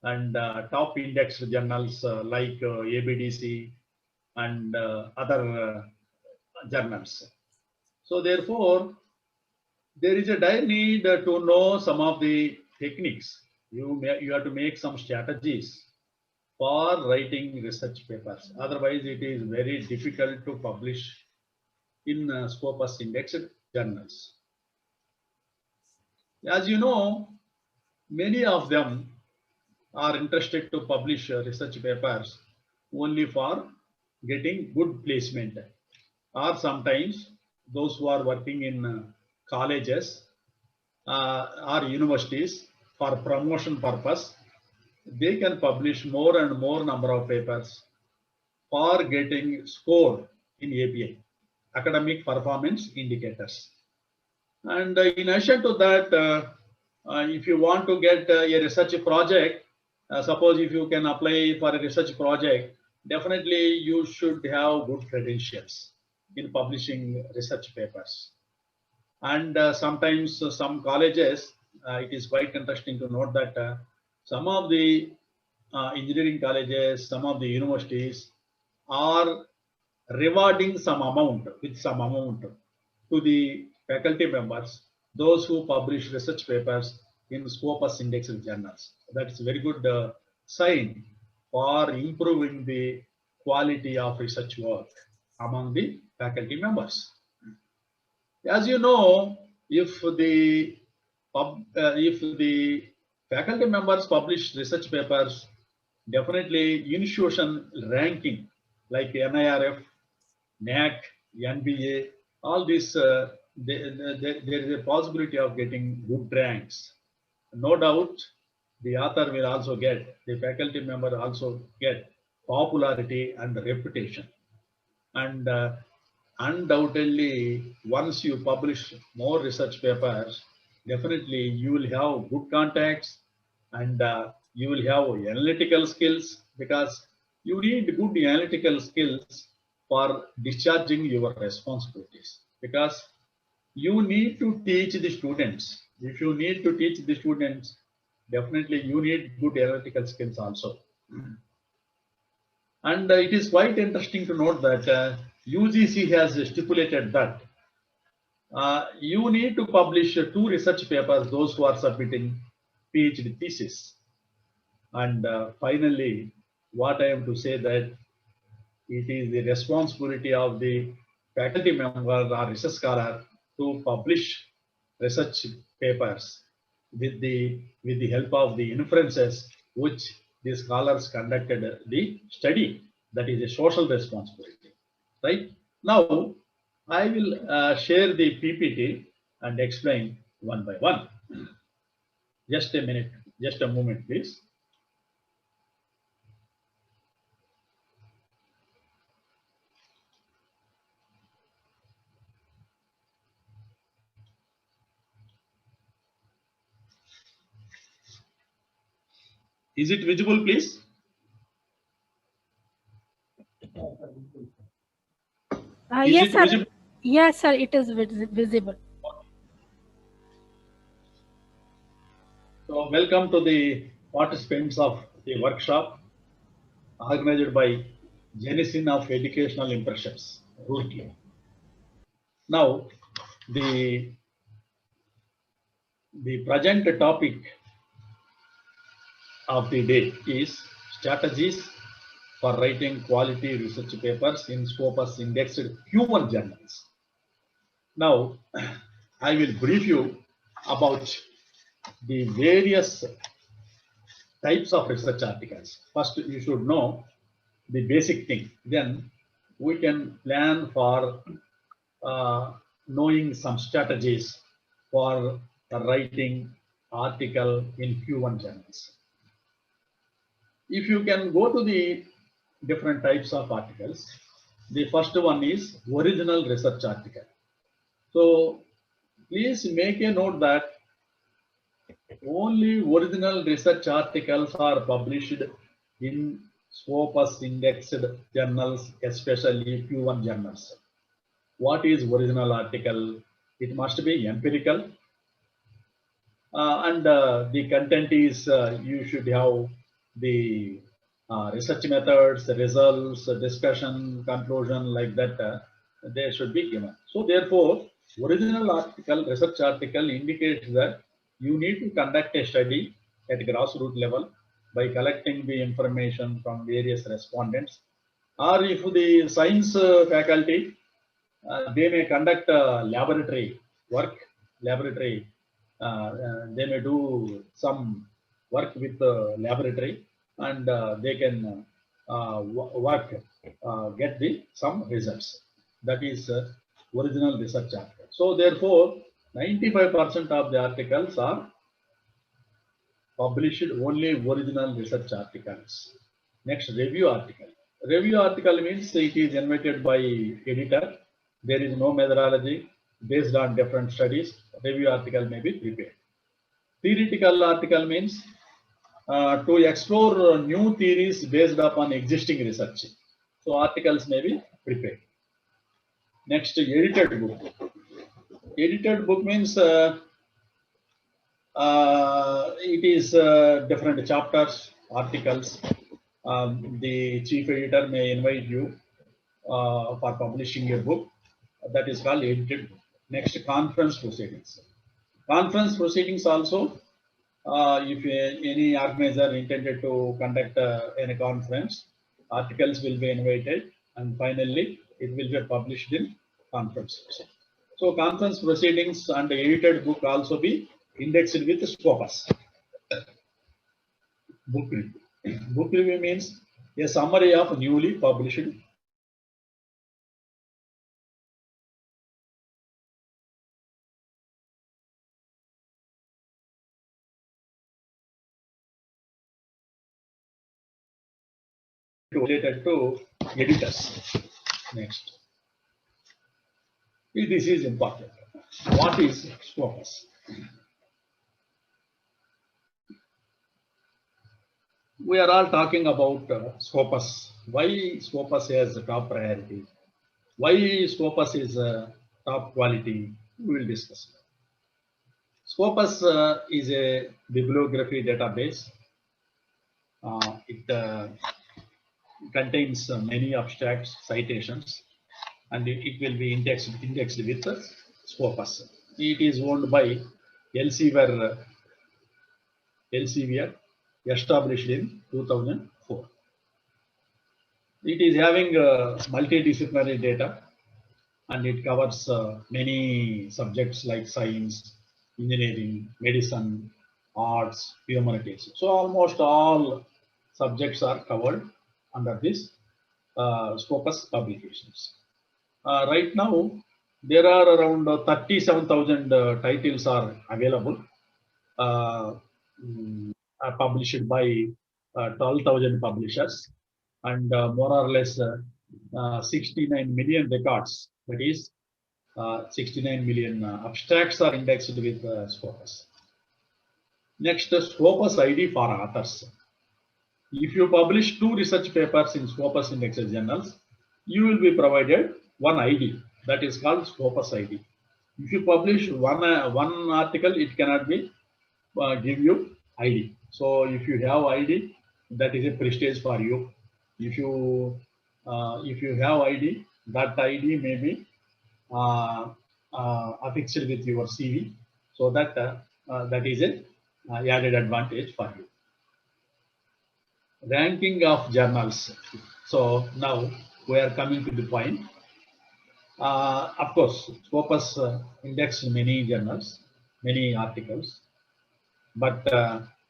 and top indexed journals like ABDC and other journals. So therefore, there is a dire need to know some of the techniques. You have to make some strategies for writing research papers. Otherwise, it is very difficult to publish in Scopus indexed journals. As you know, many of them are interested to publish research papers only for getting good placement, or sometimes those who are working in colleges or universities for promotion purpose, they can publish more and more number of papers for getting score in API, academic performance indicators. And in addition to that, if you want to get a research project, suppose if you can apply for a research project, definitely you should have good credentials in publishing research papers. And sometimes some colleges, it is quite interesting to note that some of the engineering colleges, some of the universities are rewarding some amount to the faculty members, those who publish research papers in Scopus indexed journals. That's a very good sign for improving the quality of research work among the faculty members. As you know, if the faculty members publish research papers, definitely institution ranking like NIRF, NAC, NBA, all this, there is a possibility of getting good ranks. No doubt, the author will also get, the faculty member also get popularity and reputation. And undoubtedly, once you publish more research papers, definitely you will have good contacts and you will have analytical skills, because you need good analytical skills for discharging your responsibilities, because you need to teach the students. If you need to teach the students, definitely you need good analytical skills also. And it is quite interesting to note that UGC has stipulated that you need to publish 2 research papers, those who are submitting PhD thesis. And finally, what I am to say that it is the responsibility of the faculty member or research scholar to publish research papers with the help of the inferences which the scholars conducted the study. That is a social responsibility, right? Now, I will share the PPT and explain one by one. Just a minute, just a moment, please. Is it visible, please? Yes, sir. Visible? Yes, sir, it is visible. So, welcome to the participants of the workshop organized by Genesis of Educational Impressions, Roorkee. Now, the present topic of the day is strategies for writing quality research papers in Scopus indexed human journals. Now, I will brief you about the various types of research articles. First, you should know the basic thing. Then we can plan for knowing some strategies for writing article in Q1 journals. If you can go to the different types of articles, the first one is original research article. So please make a note that only original research articles are published in Scopus indexed journals, especially Q1 journals. What is original article? It must be empirical, and the content is you should have the research methods, results, discussion, conclusion, like that, they should be given. So therefore, original article, research article indicates that you need to conduct a study at grassroots level by collecting the information from various respondents, or if the science faculty, they may conduct laboratory work, laboratory, they may do some work with the laboratory, and they can work, get the some results. That is original research article. So therefore, 95% of the articles are published only original research articles. Next, review article. Review article means it is invented by editor. There is no methodology based on different studies. Review article may be prepared. Theoretical article means to explore new theories based upon existing research. So articles may be prepared. Next, edited book. Edited book means it is different chapters, articles. The chief editor may invite you for publishing a book. That is called edited book. Next, conference proceedings. Conference proceedings also, if any organizer intended to conduct any conference, articles will be invited, and finally it will be published in conference. So conference proceedings and the edited book also be indexed with Scopus. Book review. Book review means a summary of newly published related to editors. Next. This is important. What is Scopus? We are all talking about Scopus. Why Scopus has a top priority? Why Scopus is top quality? We will discuss. Scopus is a bibliography database. It contains many abstracts, citations, and it will be indexed with Scopus. It is owned by Elsevier, established in 2004. It is having multidisciplinary data, and it covers many subjects like science, engineering, medicine, arts, humanities. So almost all subjects are covered under this Scopus publications. Right now, there are around 37,000 titles are available, published by 12,000 publishers, and more or less 69 million records. That is 69 million abstracts are indexed with Scopus. Next, Scopus ID for authors. If you publish 2 research papers in Scopus indexed journals, you will be provided one ID, that is called Scopus ID. If you publish one article, it cannot be give you ID. So if you have ID, that is a prestige for you. If you have ID, that ID may be affixed with your CV, so that that is a added advantage for you. Ranking of journals. So now we are coming to the point. Of course, Scopus indexed many journals, many articles, but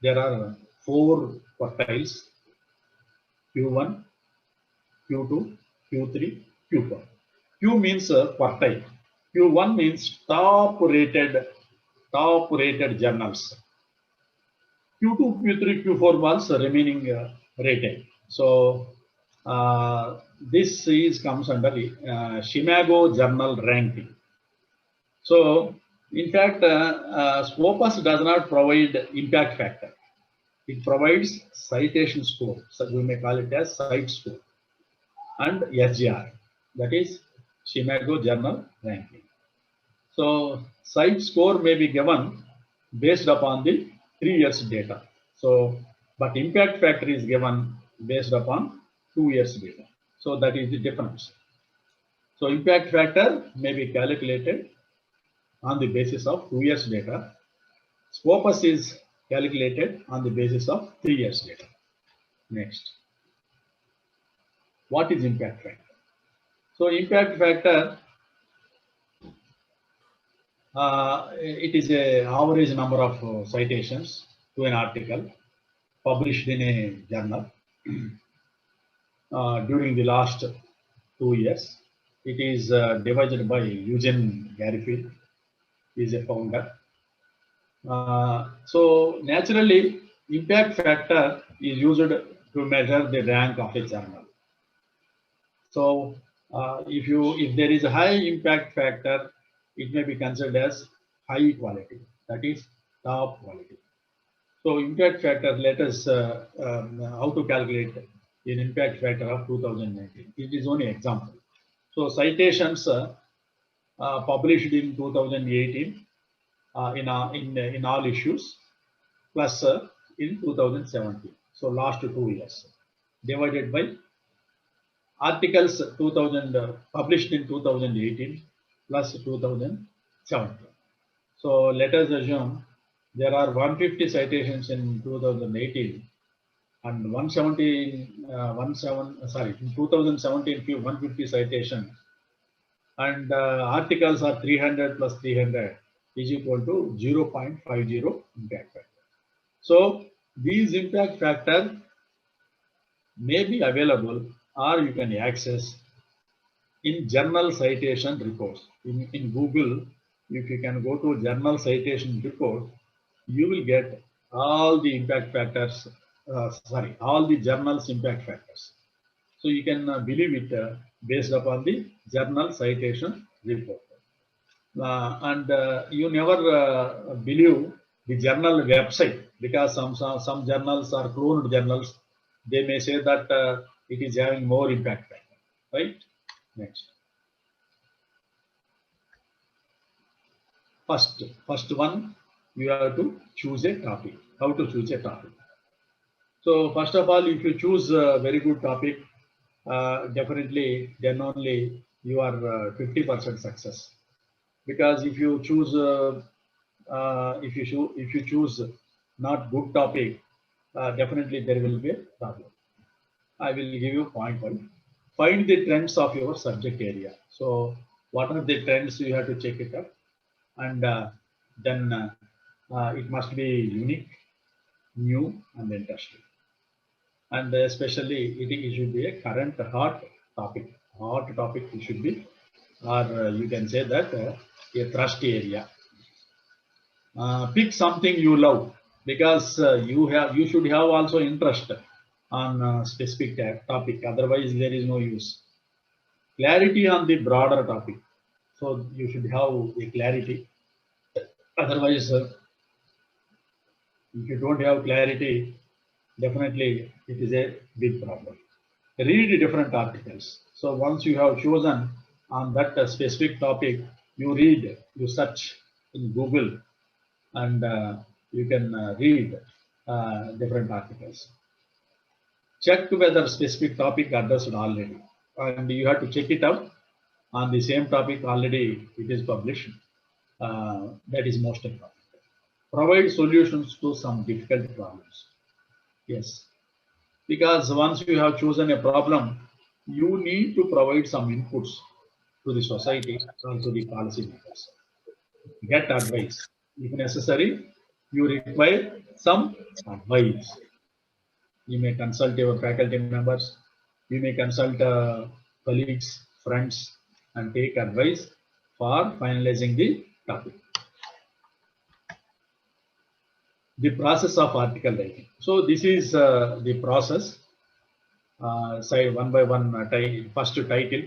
there are 4 quartiles: Q1, Q2, Q3, Q4. Q means quartile. Q1 means top rated journals. Q2, Q3, Q4 was remaining rated. So this comes under the Shimago journal ranking. So in fact, Scopus does not provide impact factor. It provides citation score. So we may call it as cite score, and SGR, that is Shimago journal ranking. So cite score may be given based upon the 3 years data. So but impact factor is given based upon 2 years data. So that is the difference. So impact factor may be calculated on the basis of 2 years data. Scopus is calculated on the basis of 3 years data. Next, what is impact factor? So impact factor, it is a average number of citations to an article published in a journal during the last 2 years. It is divided by Eugene Garfield, he is a founder. So naturally, impact factor is used to measure the rank of a journal. So if there is a high impact factor, it may be considered as high quality, that is top quality. So impact factor, let us how to calculate an impact factor of 2019. It is only example. So citations published in 2018 in all issues plus in 2017. So last 2 years divided by articles published in 2018 plus 2017. So let us assume there are 150 citations in 2018 and 2017 150 citations, and articles are 300 plus 300 is equal to 0.50 impact factor. So these impact factor may be available or you can access in journal citation reports. In Google, if you can go to journal citation report, you will get all the impact factors, all the journals impact factors. So you can believe it based upon the journal citation report. And you never believe the journal website, because some journals are cloned journals. They may say that it is having more impact factor, right? Next. First one, you have to choose a topic. How to choose a topic? So first of all, if you choose a very good topic, definitely then only you are 50% success. Because if you choose if you choose not good topic, definitely there will be a problem. I will give you point one. Find the trends of your subject area. So what are the trends, you have to check it up, and then it must be unique, new, and interesting. And especially it should be a current hot topic. Hot topic it should be, or you can say that a thrust area. Pick something you love, because you should have also interest on a specific topic. Otherwise, there is no use. Clarity on the broader topic. So you should have a clarity. Otherwise, if you don't have clarity, definitely it is a big problem. Read different articles. So once you have chosen on that specific topic, you read, you search in Google, and you can read different articles. Check whether specific topic addressed already, and you have to check it out on the same topic already it is published. That is most important. Provide solutions to some difficult problems. Yes, because once you have chosen a problem, you need to provide some inputs to the society or to the policymakers. Get advice. If necessary, you require some advice. You may consult your faculty members, you may consult colleagues, friends, and take advice for finalizing the topic. The process of article writing. So this is the process. Say one by one. First title,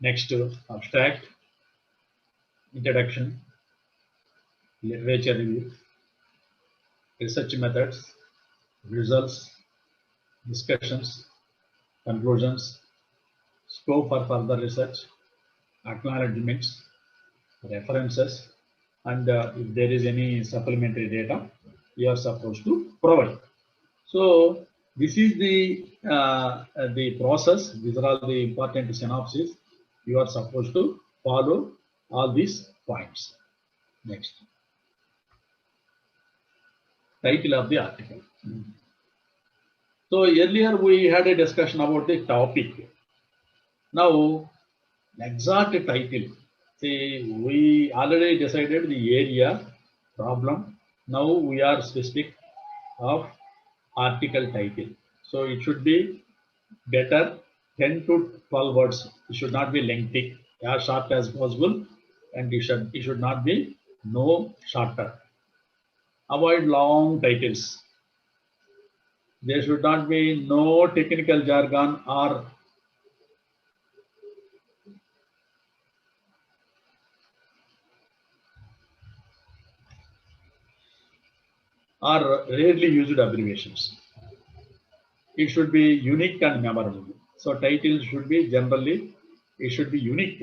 next abstract, introduction, literature review, research methods, results, discussions, conclusions, scope for further research, acknowledgements, references, and if there is any supplementary data, you are supposed to provide. So this is the process. These are all the important synopsis. You are supposed to follow all these points. Next, title of the article. So earlier we had a discussion about the topic. Now, exact title. See, we already decided the area, problem. Now we are specific of article title. So it should be better 10 to 12 words. It should not be lengthy, as short as possible, and it should not be no shorter. Avoid long titles. There should not be no technical jargon or rarely used abbreviations. It should be unique and memorable. So titles should be generally, it should be unique,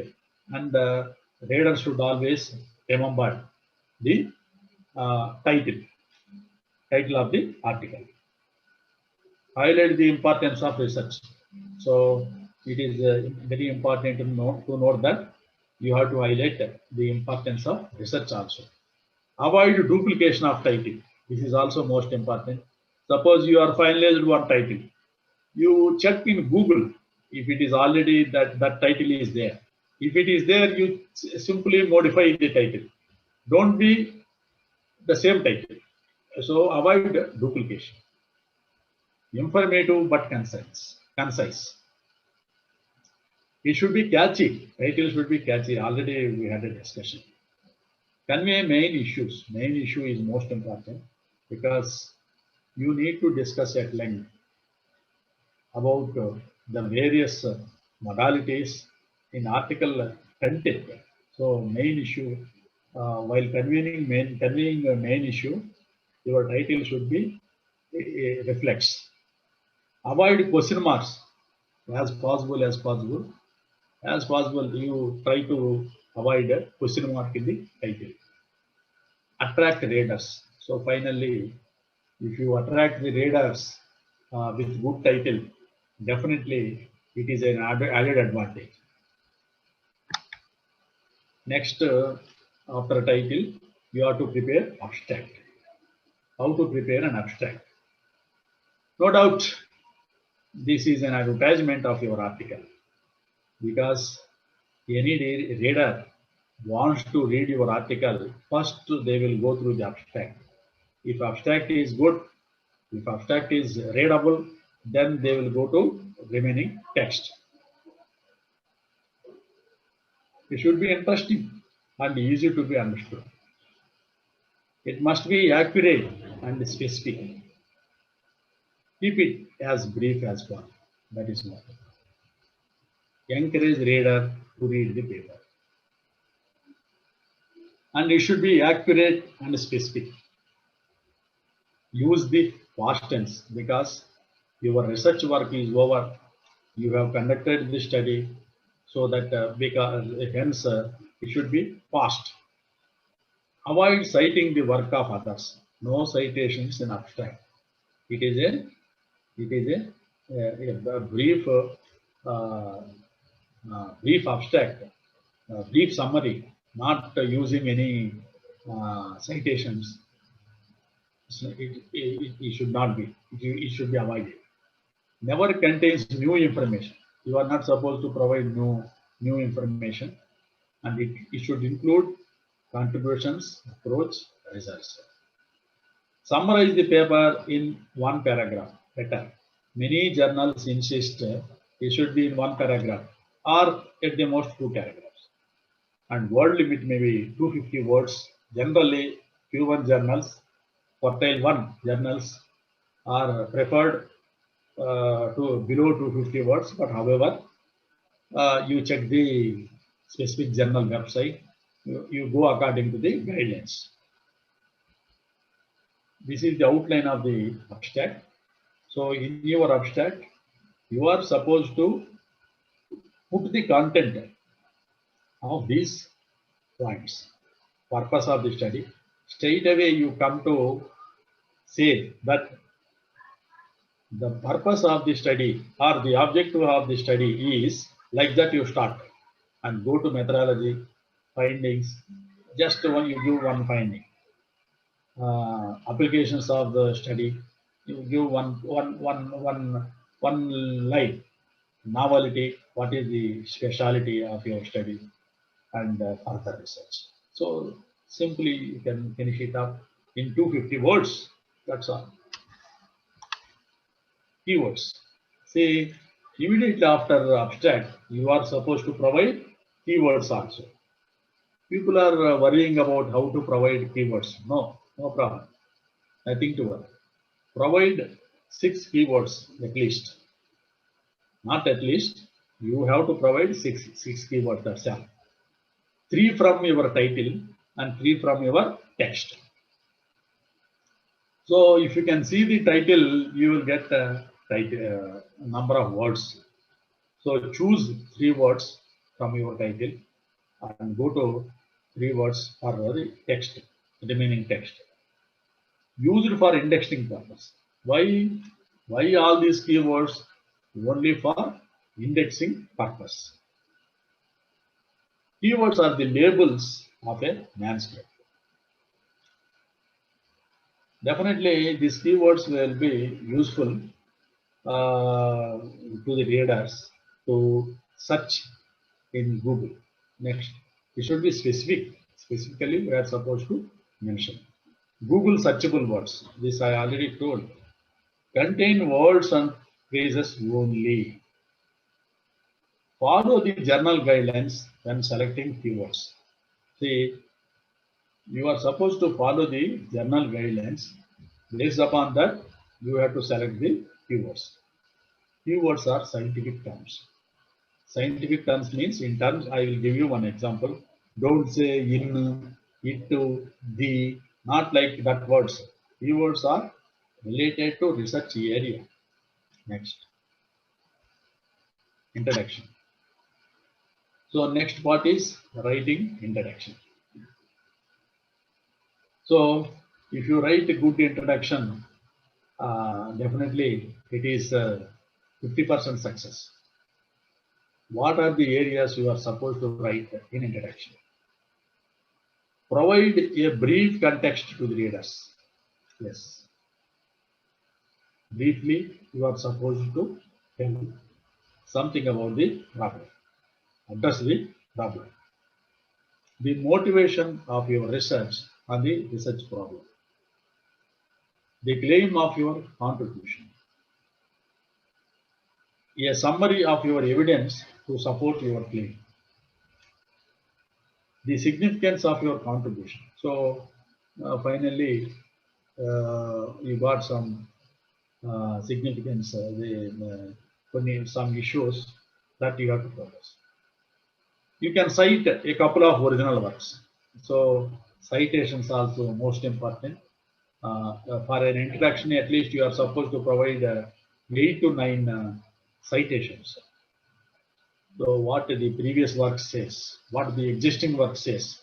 and the reader should always remember the title of the article. Highlight the importance of research. So it is very important to note that you have to highlight the importance of research also. Avoid duplication of title. This is also most important. Suppose you are finalized one title, you check in Google if it is already that title is there. If it is there, you simply modify the title. Don't be the same title. So avoid duplication. Informative but concise. It should be catchy. Title should be catchy. Already we had a discussion. Convey main issues. Main issue is most important because you need to discuss at length about the various modalities in article content. So main issue, while conveying a main issue, your title should be reflects. Avoid question marks as possible. As possible, you try to avoid a question mark in the title. Attract readers. So finally, if you attract the readers with good title, definitely it is an added advantage. Next, after title, you have to prepare abstract. How to prepare an abstract? No doubt, this is an advertisement of your article because any reader wants to read your article. First, they will go through the abstract. If abstract is good, if abstract is readable, then they will go to remaining text. It should be interesting and easy to be understood. It must be accurate and specific. Keep it as brief as possible. That is what. Encourage reader to read the paper. And it should be accurate and specific. Use the past tense because your research work is over. You have conducted the study, so that because hence it should be past. Avoid citing the work of others. No citations in abstract. It is a brief brief abstract, brief summary, not using any citations. So it should not be. It should be avoided. Never contains new information. You are not supposed to provide new information, and it should include contributions, approach, results. Summarize the paper in one paragraph. Better. Many journals insist it should be in one paragraph or at the most two paragraphs. And word limit may be 250 words. Generally, Q1 journals, quartile 1 journals are preferred to below 250 words. But however, you check the specific journal website, you go according to the guidelines. This is the outline of the abstract. So in your abstract, you are supposed to put the content of these points, purpose of the study. Straight away you come to say that the purpose of the study or the objective of the study is like that, you start and go to methodology, findings, just one, you give one finding. Applications of the study, you give one line. Novelty, what is the speciality of your study, and further research. So simply you can finish it up in 250 words. That's all. Keywords. See, immediately after abstract, you are supposed to provide keywords also. People are worrying about how to provide keywords. No problem. Nothing to worry. Provide 6 keywords at least. Not at least. You have to provide six keywords. That's all. 3 from your title and 3 from your text. So if you can see the title, you will get a number of words. So choose 3 words from your title and go to 3 words for the text, remaining text. Used for indexing purpose. Why all these keywords? Only for indexing purpose. Keywords are the labels of a manuscript. Definitely, these keywords will be useful to the readers to search in Google. Next, it should be specific. Specifically, we are supposed to mention. Google searchable words. This I already told. Contain words and phrases only. Follow the journal guidelines when selecting keywords. See, you are supposed to follow the journal guidelines. Based upon that, you have to select the keywords. Keywords are scientific terms. Scientific terms means, in terms, I will give you one example. Don't say in, it, the, not like that words. Keywords are related to research area. Next, introduction. So next part is writing introduction. So if you write a good introduction, definitely it is 50% success. What are the areas you are supposed to write in introduction? Provide a brief context to the readers. Yes. Briefly, you are supposed to tell something about the problem. Address the problem. The motivation of your research on the research problem. The claim of your contribution. A summary of your evidence to support your claim. The significance of your contribution. So finally, you got some significance, some issues that you have to focus. You can cite a couple of original works. So citations also most important. For an introduction, at least you are supposed to provide 8 to 9 citations. So what the previous work says, what the existing work says,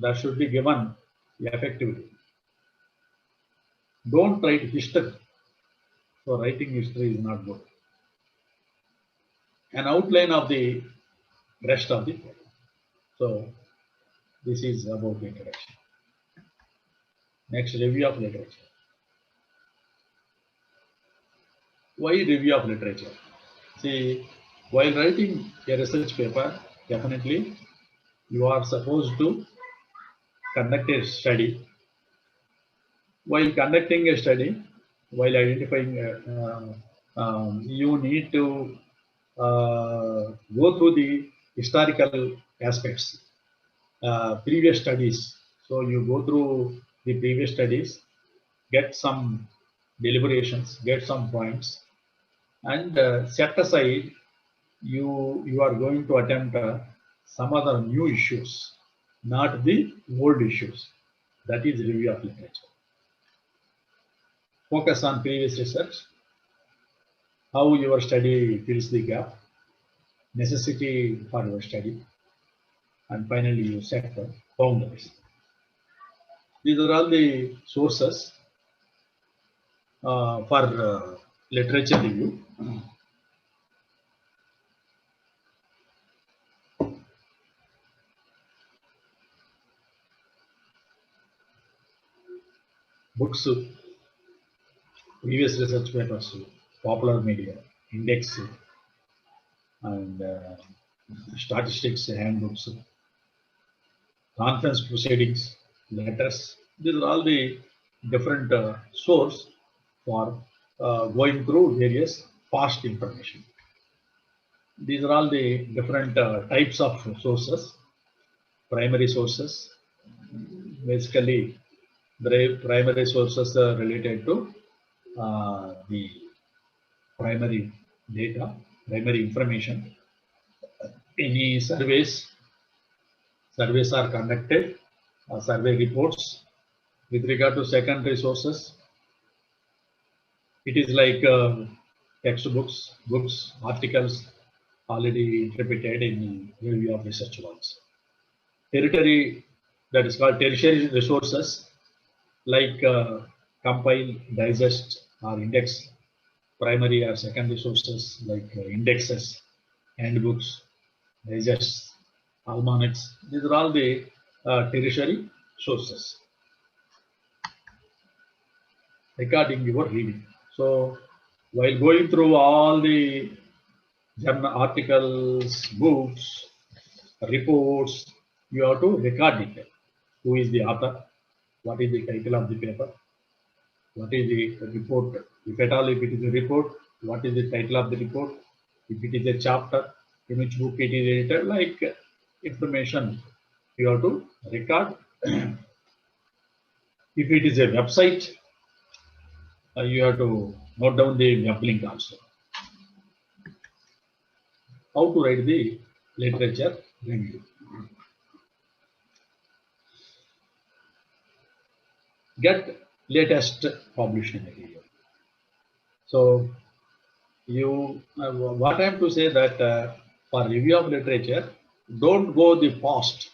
that should be given effectively. Don't write history. So writing history is not good. An outline of the rest of the program. So this is about the introduction. Next, review of literature. Why review of literature? See, while writing a research paper, definitely you are supposed to conduct a study. While conducting a study, while identifying, you need to go through the historical aspects, previous studies. So you go through the previous studies, get some deliberations, get some points, and set aside you are going to attempt some other new issues, not the old issues. That is review of literature. Focus on previous research, how your study fills the gap, necessity for your study, and finally you set the boundaries. These are all the sources. for literature review. Books, previous research papers, popular media, index, and statistics handbooks, conference proceedings, letters. These are all the different source for going through various past information. These are all the different types of sources. Primary sources, basically the primary sources are related to the primary data, primary information. Any surveys are conducted, survey reports. With regard to secondary sources, it is like textbooks, books, articles already interpreted in review of research works. Territory, that is called tertiary resources, like compile, digest, or index. Primary or secondary sources like indexes, handbooks, digests, almanacs. These are all the tertiary sources regarding your reading. So while going through all the journal articles, books, reports, you have to record it. Who is the author? What is the title of the paper? What is the report? If at all, if it is a report, what is the title of the report? If it is a chapter, in which book it is edited, like information you have to record. If it is a website, you have to note down the web link also. How to write the literature review. Get latest published material. So you, what I am to say that for review of literature, don't go the past.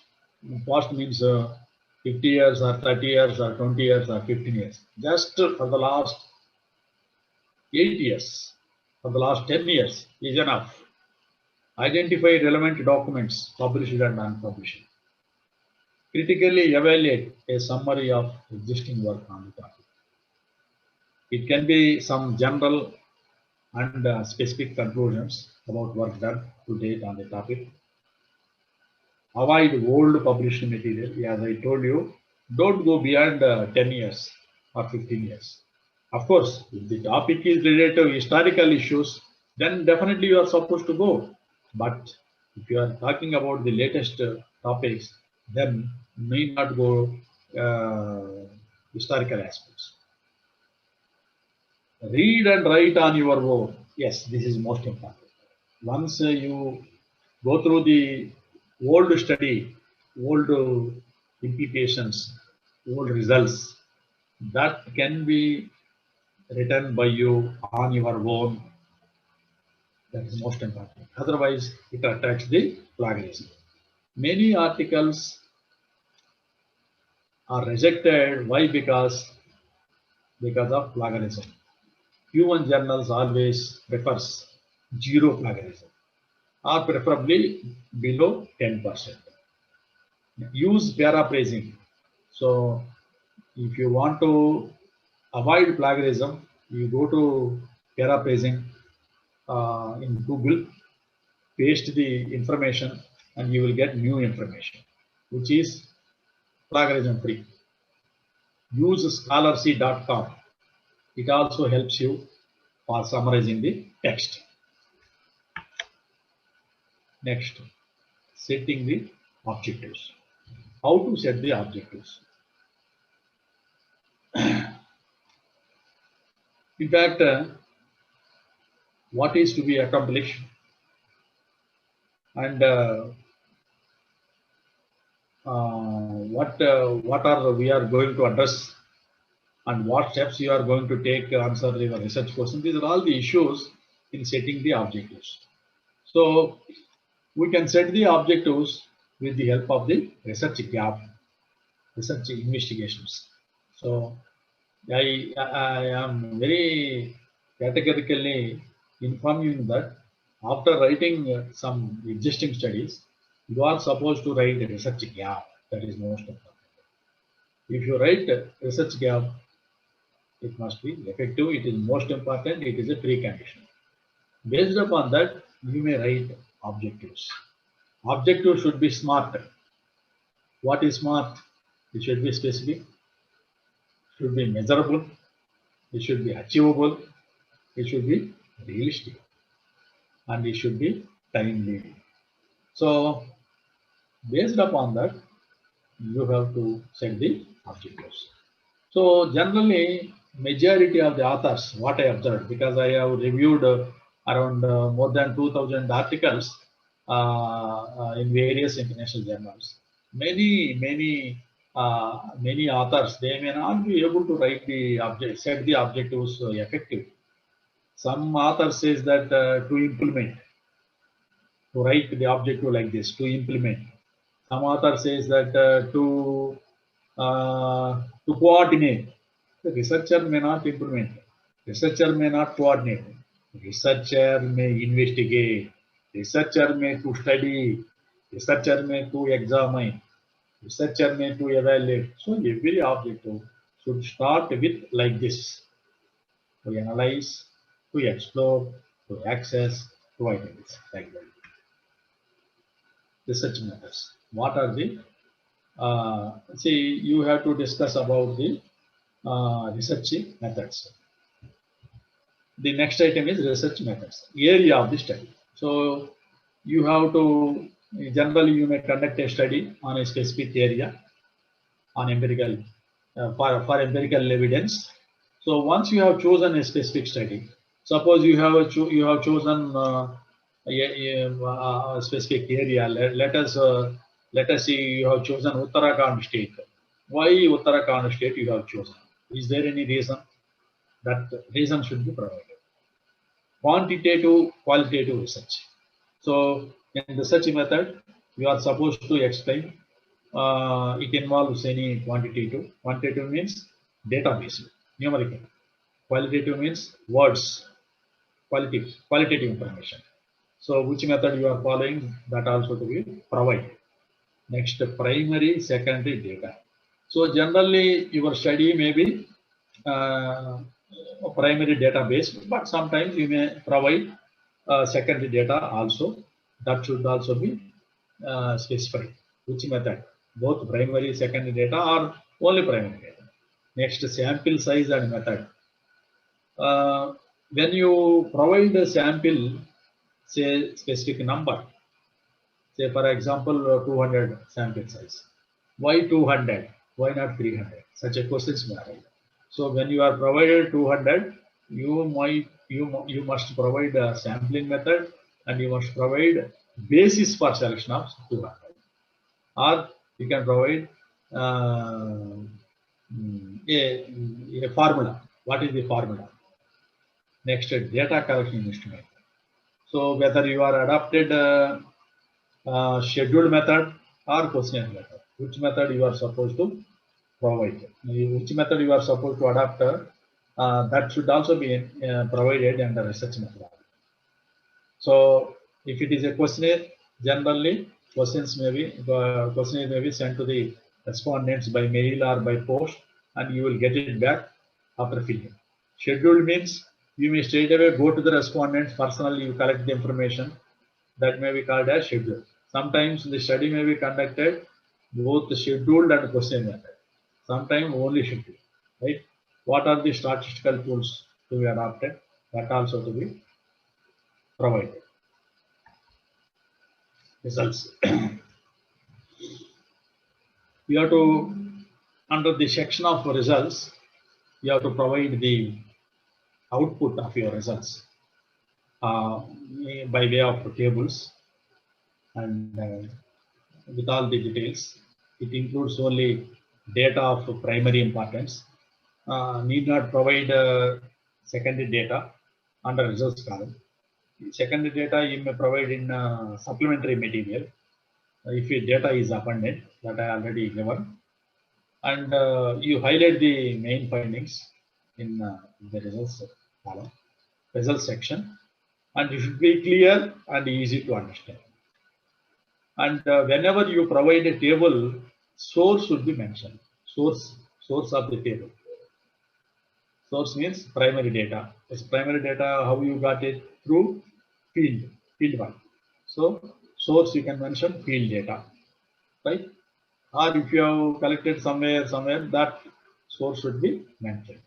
Past means 50 years or 30 years or 20 years or 15 years. Just for the last 8 years, for the last 10 years is enough. Identify relevant documents, published and unpublished. Critically evaluate a summary of existing work on the topic. It can be some general and specific conclusions about work done to date on the topic. Avoid old published material. As I told you, don't go beyond 10 years or 15 years. Of course, if the topic is related to historical issues, then definitely you are supposed to go. But if you are talking about the latest topics, then may not go historical aspects. Read and write on your own. Yes, this is most important. Once you go through the old study, old implications, old results, that can be written by you on your own. That is most important. Otherwise, it attacks the plagiarism. Many articles are rejected. Why? Because of plagiarism. Human journals always prefers zero plagiarism, or preferably below 10%. Use paraphrasing. So if you want to avoid plagiarism, you go to paraphrasing in Google, paste the information, and you will get new information, which is plagiarism free. Use scholarcy.com. It also helps you for summarizing the text. Next, setting the objectives. How to set the objectives? In fact, what is to be accomplished and what are we are going to address and what steps you are going to take to answer your research question. These are all the issues in setting the objectives. So we can set the objectives with the help of the research gap, research investigations. So I am very categorically informing that after writing some existing studies, you are supposed to write a research gap. That is most important. If you write a research gap, it must be effective. It is most important. It is a precondition. Based upon that, you may write objectives. Objective should be smart. What is smart? It should be specific, should be measurable, it should be achievable, it should be realistic, and it should be timely. So, based upon that, you have to set the objectives. So, generally, majority of the authors, what I observed, because I have reviewed around more than 2,000 articles in various international journals. Many authors, they may not be able to write the object, set the objectives effective. Some author says that to write the objective like this, to implement. Some author says that to coordinate. The researcher may not implement. Researcher may not coordinate. Researcher may investigate. Researcher may to study. Researcher may to examine. Researcher may to evaluate. So every objective should start with like this: to analyze, to explore, to access, to identify. Like that. Research methods. What are the see? You have to discuss about the research methods. The next item is research methods, area of the study. So you have to, generally you may conduct a study on a specific area on empirical, for empirical evidence. So once you have chosen a specific study, suppose you have chosen a specific area. Let us say you have chosen Uttarakhand state. Why Uttarakhand state you have chosen? Is there any reason? That reason should be provided. Quantitative, qualitative research. So in the research method, you are supposed to explain. It involves any quantitative. Quantitative means database, numerical. Qualitative means words, qualitative information. So which method you are following, that also to be provided. Next, primary, secondary data. So generally your study may be primary database, but sometimes you may provide secondary data also. That should also be specified. Which method? Both primary, secondary data, or only primary data. Next, sample size and method. When you provide a sample, say specific number, say for example 200 sample size. Why 200? Why not 300? Such a questions may arise. So when you are provided 200, you must provide a sampling method, and you must provide basis for selection of 200. Or you can provide a formula. What is the formula? Next, data collection instrument. So whether you are adopted scheduled method or questionnaire method, which method you are supposed to provide, which method you are supposed to adopt, that should also be provided under research method. So if it is a questionnaire, generally questionnaire may be sent to the respondents by mail or by post, and you will get it back after filling. Scheduled means you may straight away go to the respondents personally, you collect the information. That may be called as schedule. Sometimes the study may be conducted both scheduled and questionnaire method. Sometimes only scheduled, right? What are the statistical tools to be adopted? That also to be provided. Results. You have to, under the section of results, you have to provide the output of your results by way of tables and with all the details. It includes only data of primary importance. Need not provide secondary data under results column. Secondary data you may provide in supplementary material if your data is abundant, that I already given. And you highlight the main findings. in the results column, results section, and it should be clear and easy to understand. And whenever you provide a table, source should be mentioned. Source of the table. Source means primary data. This primary data, how you got it? Through field one. So source you can mention field data, right? Or if you have collected somewhere, that source should be mentioned.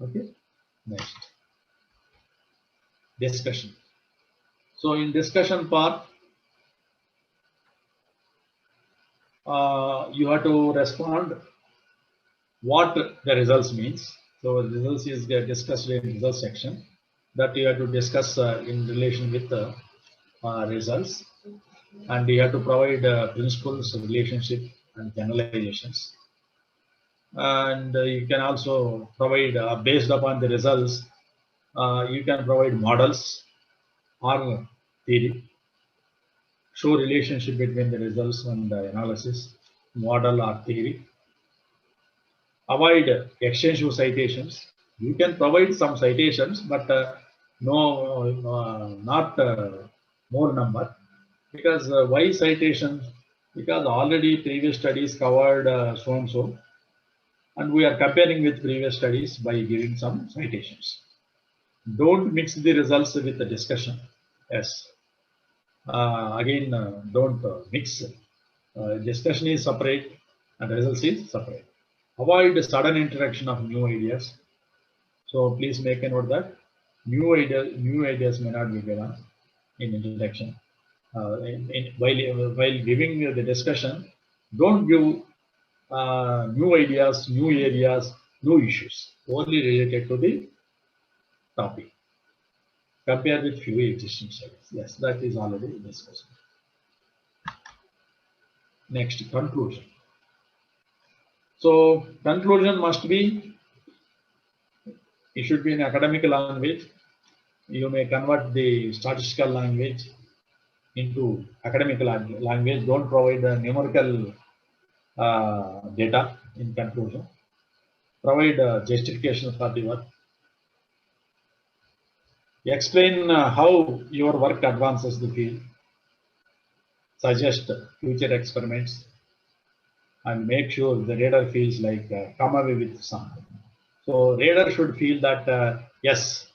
Okay. Next, discussion. So in discussion part, you have to respond what the results means. So results is discussed in results section, that you have to discuss in relation with the results, and you have to provide principles, relationship, and generalizations. And you can also provide based upon the results, you can provide models or theory, show relationship between the results and the analysis, model or theory. Avoid extensive citations. You can provide some citations, but not more number. Because why citations? Because already previous studies covered so and so, and we are comparing with previous studies by giving some citations. Don't mix the results with the discussion. Yes. Again, don't mix. Discussion is separate and results is separate. Avoid sudden introduction of new ideas. So please make a note that new ideas may not be given in introduction. While giving the discussion, don't give new ideas, new areas, new issues, only related to the topic. Compare with few existing studies. Yes, that is already discussed. Next, conclusion. So conclusion must be, it should be in academic language. You may convert the statistical language into academic language. Don't provide the numerical data in conclusion. Provide justification for the work. Explain how your work advances the field. Suggest future experiments, and make sure the reader feels like come away with something. So reader should feel that yes,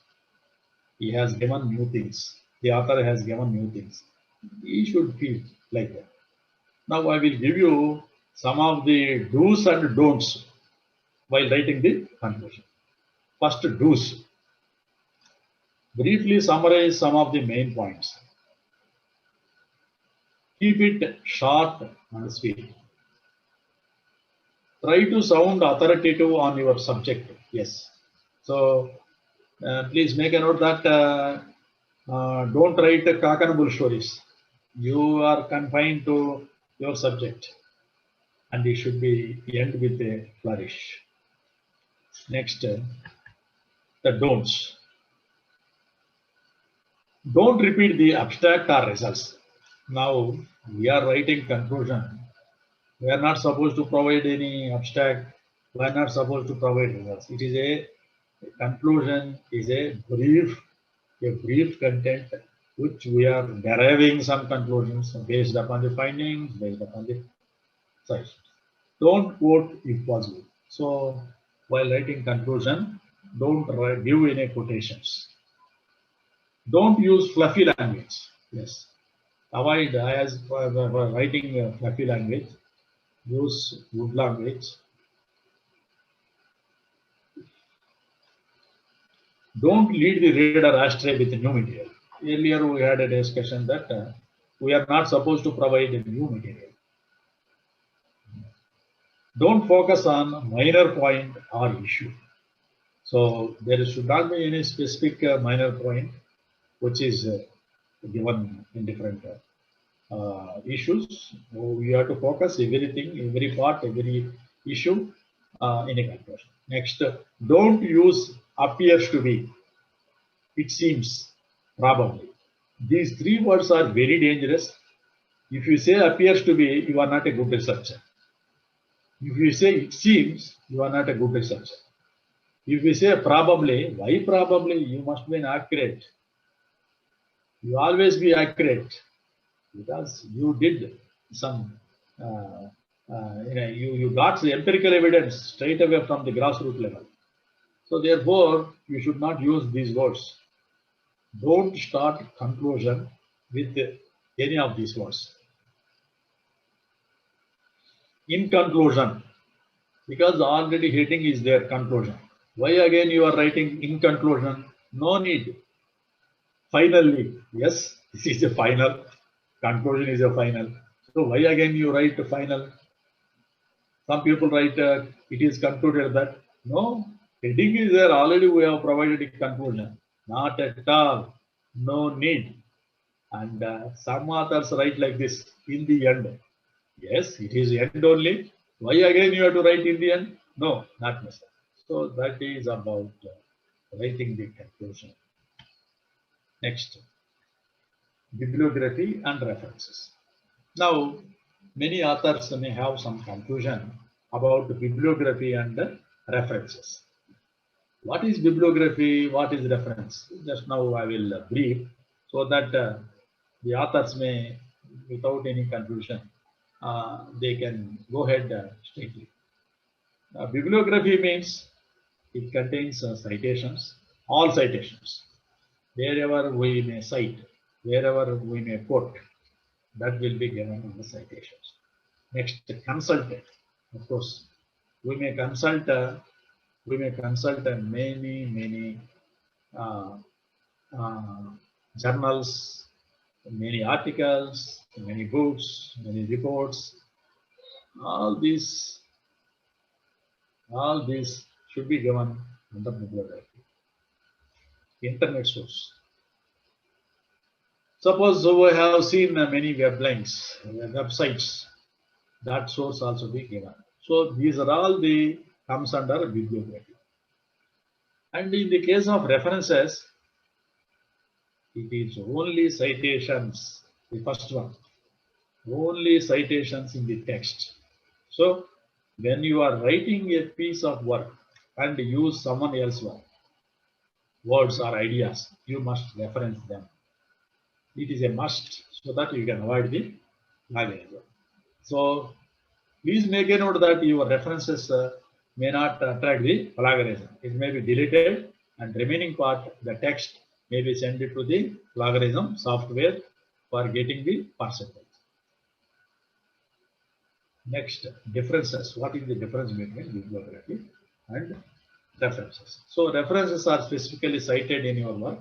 he has given new things. The author has given new things. He should feel like that. Now I will give you some of the do's and don'ts while writing the conclusion. First, do's. Briefly summarize some of the main points. Keep it short and sweet. Try to sound authoritative on your subject. Yes. So please make a note that don't write cock and bull stories. You are confined to your subject, and it should be end with a flourish. Next, the don'ts. Don't repeat the abstract or results. Now we are writing conclusion. We are not supposed to provide any abstract. We are not supposed to provide results. It is a conclusion, is a brief content which we are deriving some conclusions based upon the findings, based upon the science. Don't quote if possible. So while writing conclusion, don't give any quotations. Don't use fluffy language. Yes. Avoid as writing fluffy language. Use good language. Don't lead the reader astray with new material. Earlier we had a discussion that we are not supposed to provide a new material. Don't focus on minor point or issue. So there should not be any specific minor point which is given in different issues. We have to focus everything, every part, every issue in a conclusion. Next, don't use appears to be, it seems, probably. These three words are very dangerous. If you say appears to be, you are not a good researcher. If you say it seems, you are not a good researcher. If we say probably, why probably? You must be accurate. You always be accurate because you did some, you got the empirical evidence straight away from the grassroots level. So therefore, you should not use these words. Don't start conclusion with any of these words. In conclusion, because already heading is there, conclusion. Why again you are writing in conclusion? No need. Finally, yes, this is a final. Conclusion is a final. So why again you write final? Some people write it is concluded that. No, heading is there. Already we have provided a conclusion. Not at all. No need. And some authors write like this in the end. Yes, it is end only. Why again you have to write in the end? No, not necessary. So that is about writing the conclusion. Next, bibliography and references. Now, many authors may have some confusion about bibliography and references. What is bibliography? What is reference? Just now I will brief so that the authors may, without any confusion, they can go ahead straightly. Bibliography means it contains citations, all citations. Wherever we may cite, wherever we may quote, that will be given in the citations. Next, consulted. Of course, we may consult many journals, many articles, many books, many reports. All these should be given under bibliography. Internet source. Suppose we have seen many web links, websites. That source also be given. So these are all the comes under bibliography. And in the case of references, it is only citations. The first one, only citations in the text. So when you are writing a piece of work and use someone else's work, words or ideas, you must reference them. It is a must so that you can avoid the plagiarism. So please make a note that your references may not attract the plagiarism. It may be deleted and remaining part, the text, may be sent to the plagiarism software for getting the percentage. Next, differences. What is the difference between bibliography and references? So references are specifically cited in your work.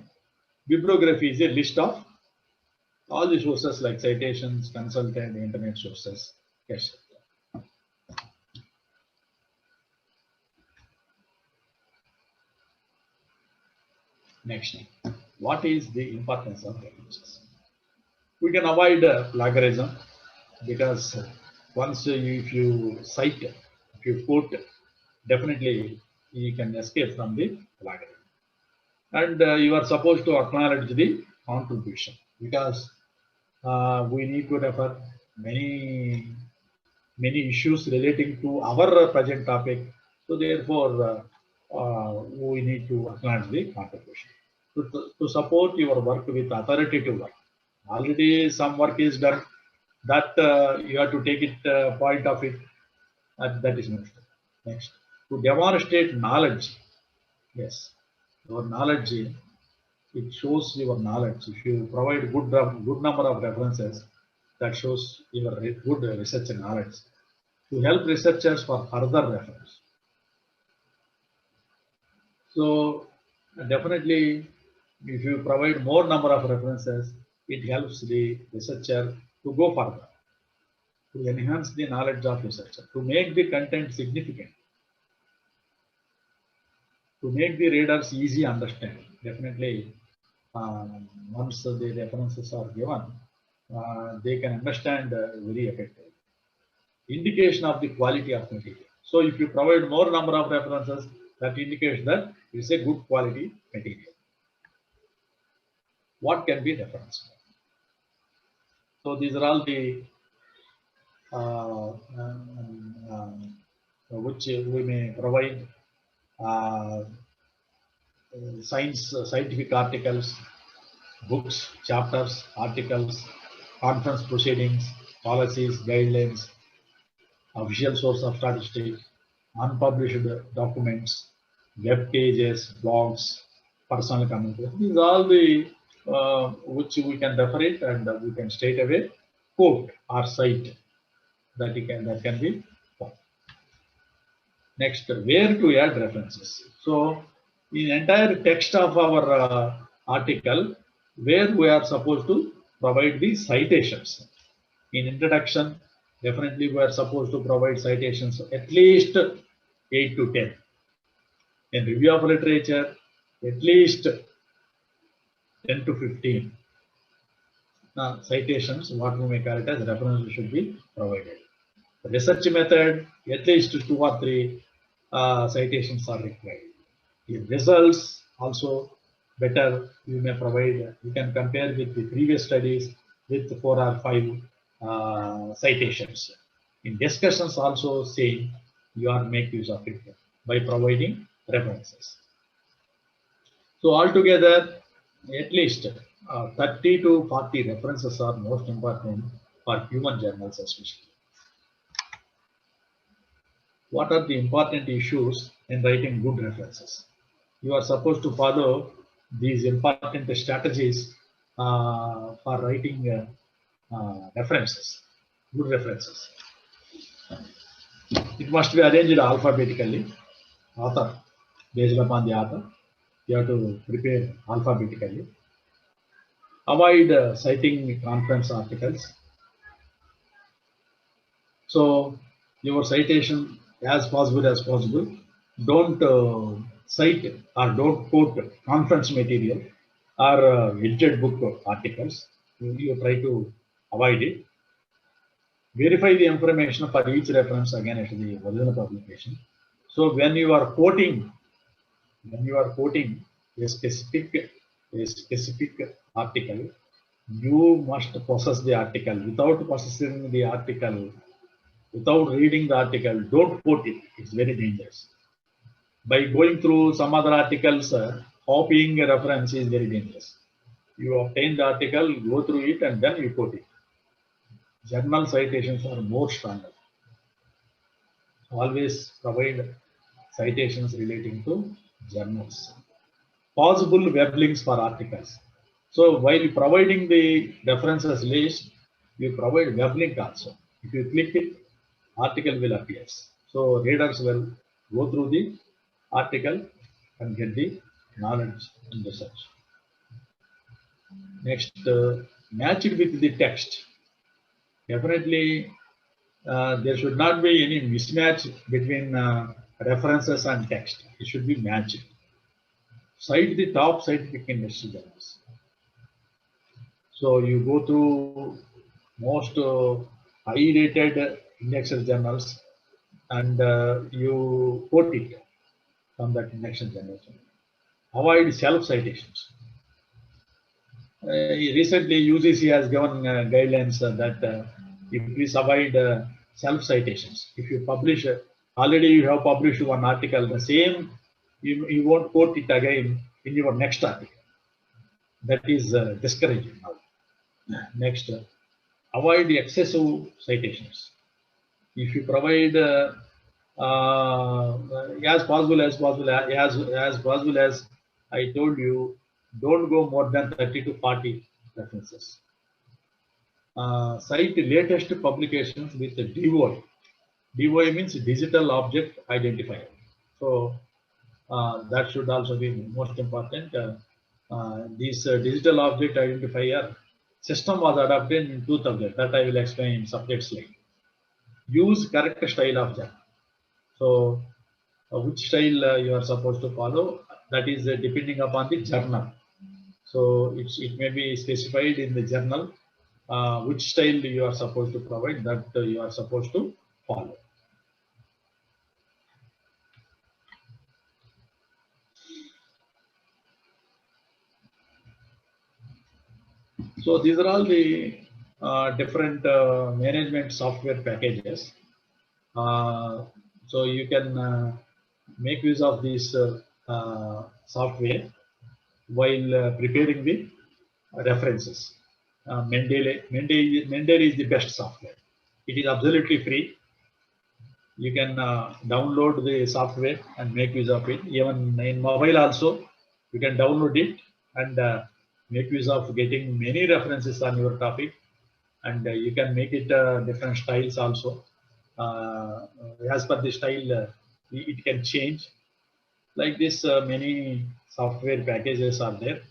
Bibliography is a list of all the sources like citations, consulted, internet sources, etc. Next, what is the importance of references? We can avoid plagiarism because once if you cite, if you quote, definitely you can escape from the plagiarism. And you are supposed to acknowledge the contribution because we need to refer many issues relating to our present topic. So therefore, we need to acknowledge the contribution to support your work with authoritative work. Already some work is done that you have to take it point of it. That is next. Next, to demonstrate knowledge. Yes, your knowledge. It shows your knowledge. If you provide good number of references, that shows your good research knowledge. To help researchers for further reference. So definitely, if you provide more number of references, it helps the researcher to go further, to enhance the knowledge of researcher, to make the content significant, to make the readers easy understand. Definitely, once the references are given, they can understand very effectively. Indication of the quality of material. So if you provide more number of references, that indicates that it's a good quality material. What can be referenced? So these are all the which we may provide scientific articles, books, chapters, articles, conference proceedings, policies, guidelines, official source of statistics, unpublished documents, web pages, blogs, personal communication. These are all the which we can refer it and we can straight away quote or cite that can be found. Next, where to add references. So, in entire text of our article, where we are supposed to provide the citations. In introduction, definitely we are supposed to provide citations at least 8 to 10. In review of literature, at least 10 to 15 citations, what we may call it as references should be provided. The research method, at least 2 or 3 citations are required. The results also better you may provide. You can compare with the previous studies with 4 or 5 citations. In discussions also same, you are make use of it by providing references. So altogether, at least 30 to 40 references are most important for human journals especially. What are the important issues in writing good references? You are supposed to follow these important strategies for writing references, good references. It must be arranged alphabetically, author, based upon the author. You have to prepare alphabetically. Avoid citing conference articles. So your citation as possible. Don't cite or don't quote conference material or edited book articles. You try to avoid it. Verify the information for each reference again at the original publication. So when you are quoting a specific article, you must possess the article. Without possessing the article, without reading the article, don't quote it. It's very dangerous. By going through some other articles, copying a reference is very dangerous. You obtain the article, go through it, and then you quote it. Journal citations are more stronger. Always provide citations relating to journals. Possible web links for articles. So while providing the references list, you provide web link also. If you click it, article will appear. So readers will go through the article and get the knowledge and research. Next, match it with the text. Definitely, there should not be any mismatch between references and text. It should be matched. Cite the top scientific industry journals. So you go through most high-rated indexed journals and you quote it from that indexed journal. Avoid self-citations. Recently, UGC has given guidelines that you please avoid self-citations. If you publish, already you have published one article, the same, you won't quote it again in your next article. That is discouraging now. Next, avoid excessive citations. If you provide as possible as I told you, don't go more than 30 to 40 references. Cite latest publications with the DOI. DOI means digital object identifier. So that should also be most important. This digital object identifier system was adopted in 2000. That I will explain in separate slide. Use correct style of journal. So which style you are supposed to follow, that is depending upon the journal. So it may be specified in the journal which style you are supposed to provide, that you are supposed to follow. So these are all the different management software packages. So you can make use of this software while preparing the references. Mendeley is the best software. It is absolutely free. You can download the software and make use of it. Even in mobile also, you can download it and make use of getting many references on your topic. And you can make it different styles also. As per the style, it can change. Like this, many software packages are there.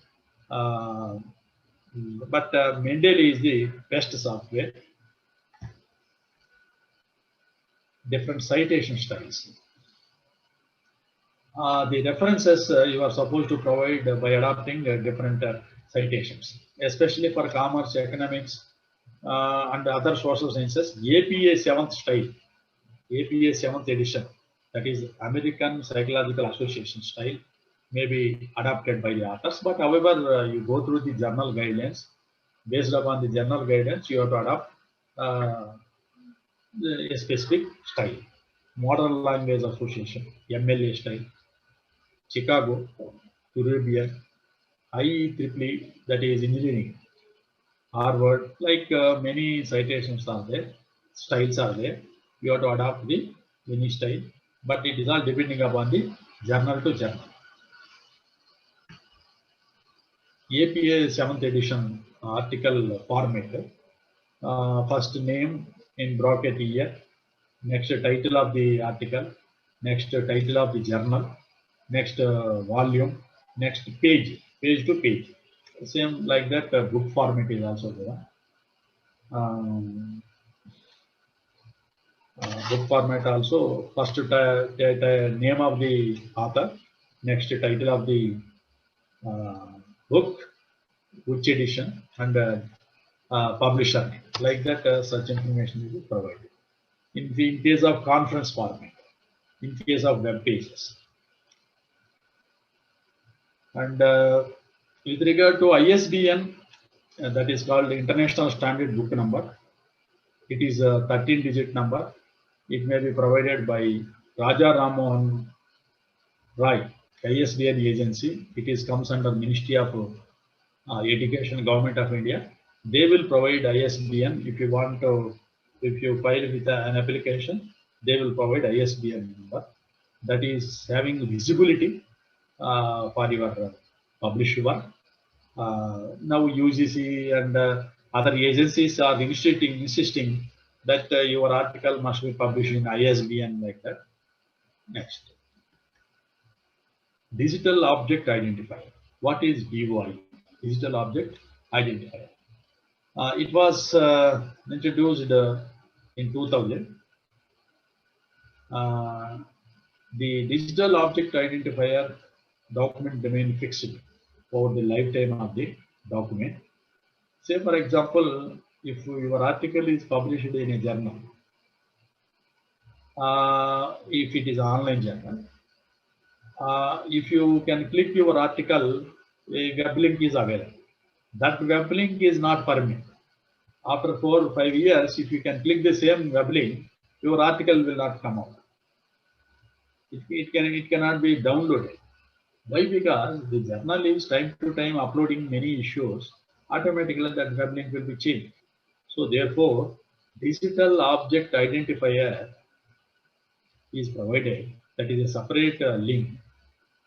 But Mendeley is the best software. Different citation styles. The references you are supposed to provide by adopting different citations, especially for commerce, economics, and other social sciences. APA 7th style, APA 7th edition, that is American Psychological Association style, may be adopted by the authors. But however, you go through the journal guidelines. Based upon the journal guidance, you have to adopt a specific style. Modern Language Association, MLA style. Chicago, Caribbean, IEEE, that is engineering, Harvard, like many citations are there, styles are there. You have to adopt the any style, but it is all depending upon the journal to journal. APA 7th edition article format. First name in bracket year, next title of the article, next title of the journal, next volume, next page, page to page. Same like that, book format is also there. Book format also, first name of the author, next title of the book, which edition, and publisher. Like that, such information is provided. In case of conference format, in case of web pages. And with regard to ISBN, that is called International Standard Book Number. It is a 13-digit number. It may be provided by Raja Ram Mohan Rai, ISBN agency. It is comes under Ministry of Education, Government of India. They will provide ISBN if you want to. If you file with an application, they will provide ISBN number that is having visibility for your published work. Now UGC and other agencies are insisting that your article must be published in ISBN like that. Next, Digital Object Identifier. What is DOI? Digital Object Identifier. It was introduced in 2000. The Digital Object Identifier document domain fixed over the lifetime of the document. Say, for example, if your article is published in a journal, if it is an online journal, if you can click your article, a web link is available. That web link is not permanent. After 4 or 5 years, if you can click the same web link, your article will not come out. It cannot be downloaded. Why? Because the journal is time to time uploading many issues. Automatically that web link will be changed. So therefore, Digital Object Identifier is provided. That is a separate link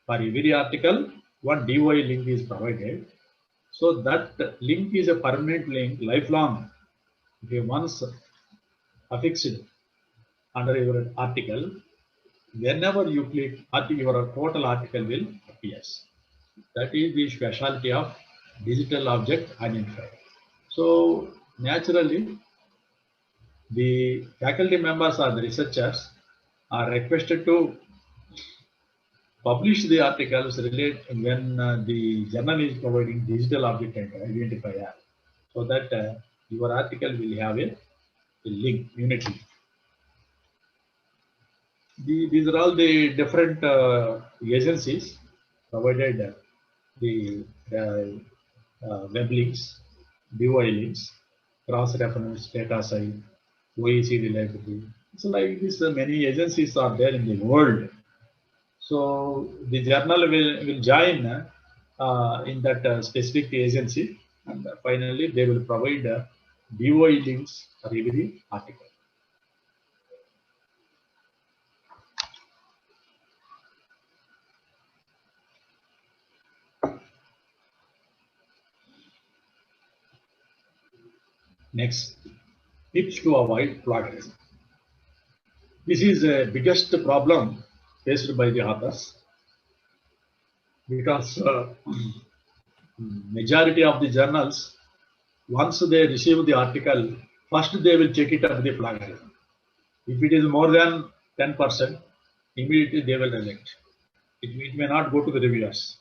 for every article. One DOI link is provided. So that link is a permanent link, lifelong. If you once affixed under your article, whenever you click, your total article will appear. That is the specialty of Digital Object Identifier. So naturally, the faculty members or the researchers are requested to publish the articles related when the journal is providing Digital Object Identifier, so that your article will have a link, unit link. These are all the different agencies provided the web links, DOI links, cross-reference, data site, OECD library. So like this, many agencies are there in the world. So the journal will join in that specific agency, and finally they will provide DOI links for every article. Next, tips to avoid plagiarism. This is the biggest problem faced by the authors, because majority of the journals, once they receive the article, first they will check it up the plagiarism. If it is more than 10%, immediately they will reject. It may not go to the reviewers.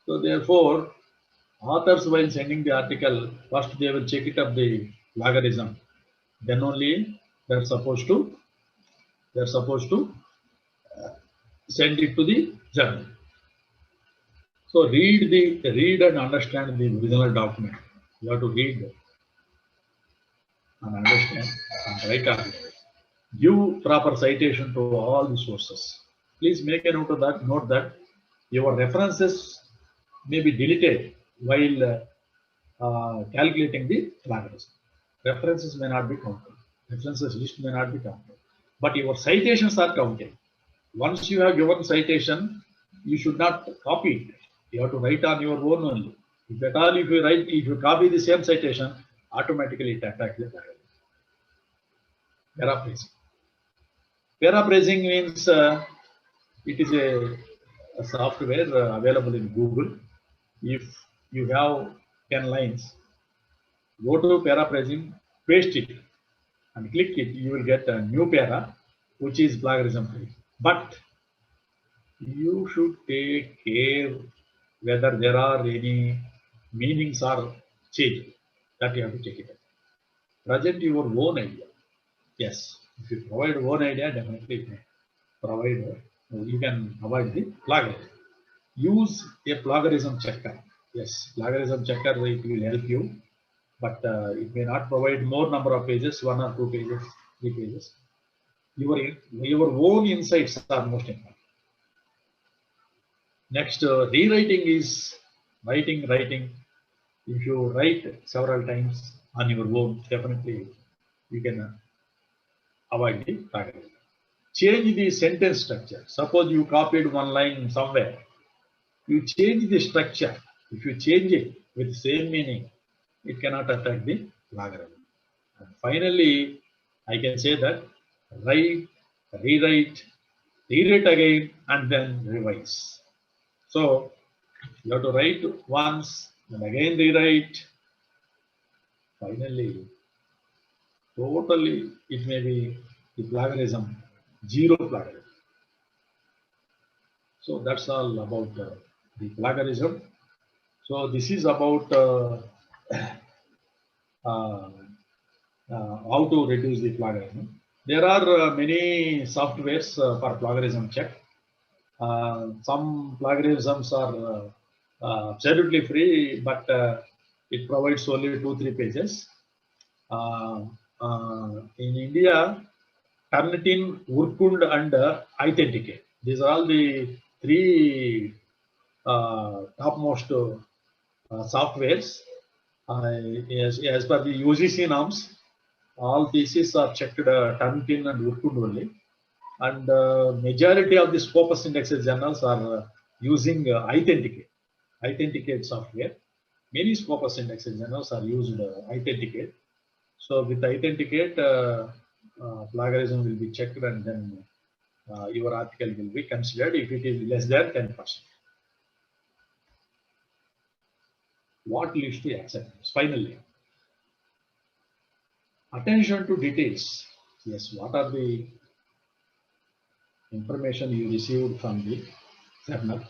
So therefore, authors, while sending the article, first they will check it up the plagiarism. Then only they're supposed to send it to the journal. So read and understand the original document. You have to read and understand and write on it. Give proper citation to all the sources. Please make a note of that. Note that your references may be deleted while calculating the plagiarism. References may not be counted. References list may not be counted. But your citations are counted. Once you have given citation, you should not copy it. You have to write on your own only. If at all, if you copy the same citation, automatically it attacks the plagiarism. Paraphrasing. Paraphrasing means it is a software available in Google. If you have 10 lines, go to paraphrasing, paste it, and click it. You will get a new para, which is plagiarism free. But you should take care whether there are any meanings are changed. That you have to check it out. Present your own idea. Yes, if you provide one idea, definitely provide. You can avoid the plagiarism. Use a plagiarism checker. Yes, plagiarism checker, it will help you, but it may not provide more number of pages, 1 or 2 pages, 3 pages. Your own insights are most important. Next, rewriting is writing. If you write several times on your own, definitely you can avoid the plagiarism. Change the sentence structure. Suppose you copied one line somewhere. You change the structure. If you change it with the same meaning, it cannot affect the plagiarism. And finally, I can say that write, rewrite again, and then revise. So you have to write once, and again rewrite. Finally, totally, it may be the plagiarism, zero plagiarism. So that's all about the plagiarism. So this is about how to reduce the plagiarism. There are many softwares for plagiarism check. Some plagiarisms are absolutely free, but it provides only 2-3 pages. In India, Turnitin, Urkund, and Authenticate. These are all the 3 topmost softwares. As per the UGC norms, all theses are checked Turnitin and Urkund only. And majority of the Scopus indexes journals are using Authenticate software. Many Scopus indexes journals are used Authenticate. So with Authenticate, plagiarism will be checked, and then your article will be considered if it is less than 10%. What leads to acceptance? Finally, attention to details. Yes, what are the information you received from the journal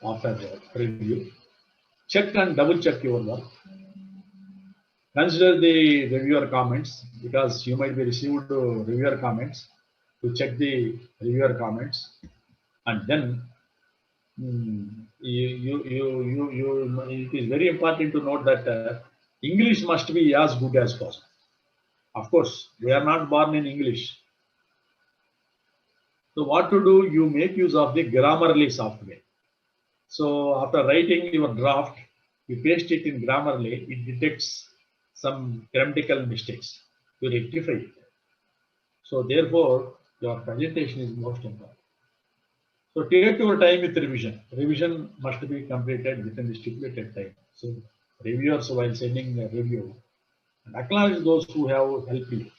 after the review? Check and double check your work. Consider the reviewer comments, because you might be received reviewer comments. To check the reviewer comments, and then it is very important to note that English must be as good as possible. Of course, we are not born in English. So what to do? You make use of the Grammarly software. So after writing your draft, you paste it in Grammarly. It detects some grammatical mistakes to rectify it. So therefore, your presentation is most important. So take your time with revision. Revision must be completed within the stipulated time. So reviewers, while sending a review, acknowledge those who have helped you.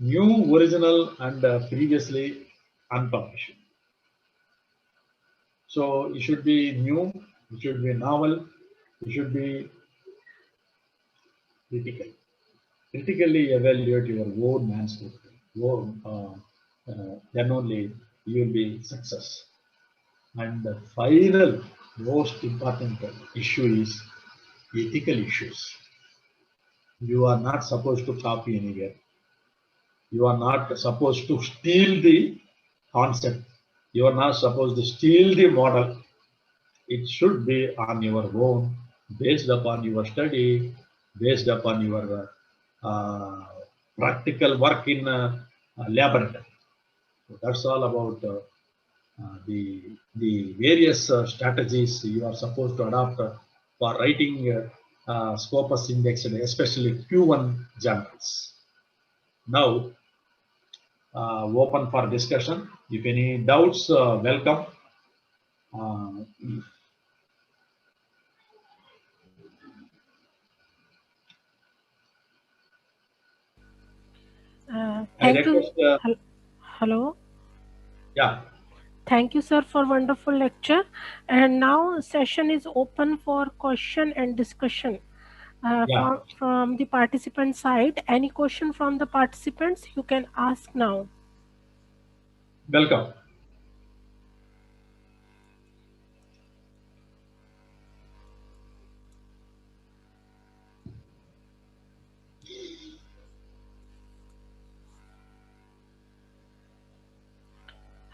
New, original, and previously unpublished. So it should be new, it should be novel, it should be critical. Critically evaluate your own manuscript. Then only you will be success. And the final, most important issue is ethical issues. You are not supposed to copy anywhere. You are not supposed to steal the concept. You are not supposed to steal the model. It should be on your own, based upon your study, based upon your practical work in laboratory. So that's all about the various strategies you are supposed to adopt for writing Scopus index, especially Q1 journals. Now, open for discussion. If any doubts, welcome. Thank you. Request, Hello. yeah. Thank you, sir, for wonderful lecture. And now session is open for question and discussion Yeah. from the participant side. Any question from the participants, you can ask now. Welcome.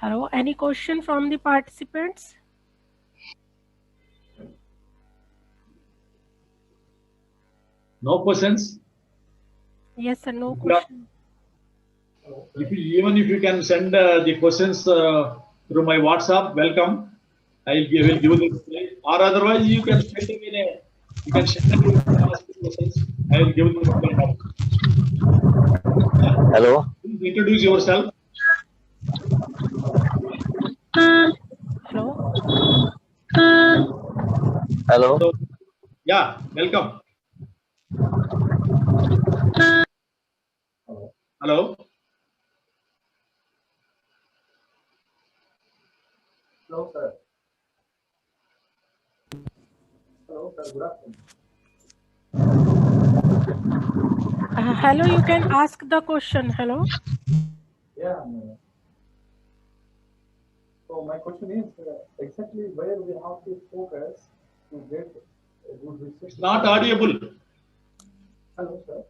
Hello, any question from the participants? No questions? Yes, sir, no question. Even if you can send the questions through my WhatsApp, welcome. I will give the reply. Or otherwise, you can send me you can send me ask the questions. I will give the reply. Hello. Please introduce yourself. Hello. Hello. So, yeah, welcome. Hello. Hello, sir. Hello, sir. Good afternoon. Hello, you can ask the question. Hello. Yeah. So my question is exactly where we have to focus to get a good research. It's not audible. Hello, sir.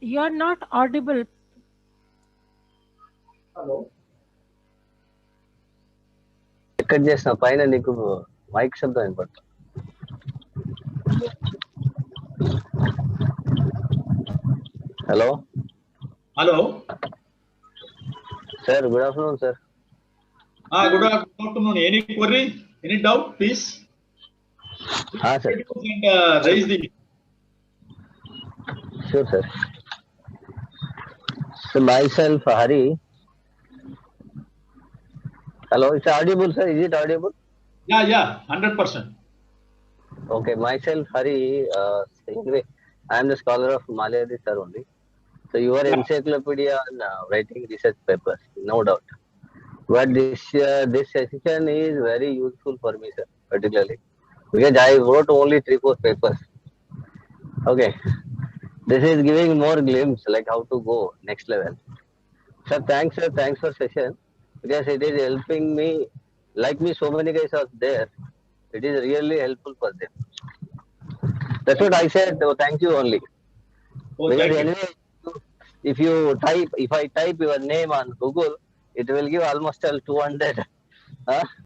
You are not audible. Hello. ఇక్కడ చేసిన పైన నీకు mic శబ్దం వినపడుతుంది. Hello. Hello. Sir, good afternoon, sir. Good afternoon. Any query? Any doubt, please? Sir. And raise the. Sure, sir. So myself, Hari. Hello, it's audible, sir. Is it audible? Yeah, 100%. Okay, myself, Hari. Anyway, I am the scholar of Malayali, sir, only. So you are encyclopedia on writing research papers, no doubt. But this session is very useful for me, sir, particularly because I wrote only 3-4 papers. Okay, this is giving more glimpse like how to go next level. Sir, thanks for session because it is helping me. Like me, so many guys are there. It is really helpful for them. That's what I said. Oh, thank you only. Because anyway, if I type your name on Google, it will give almost 200.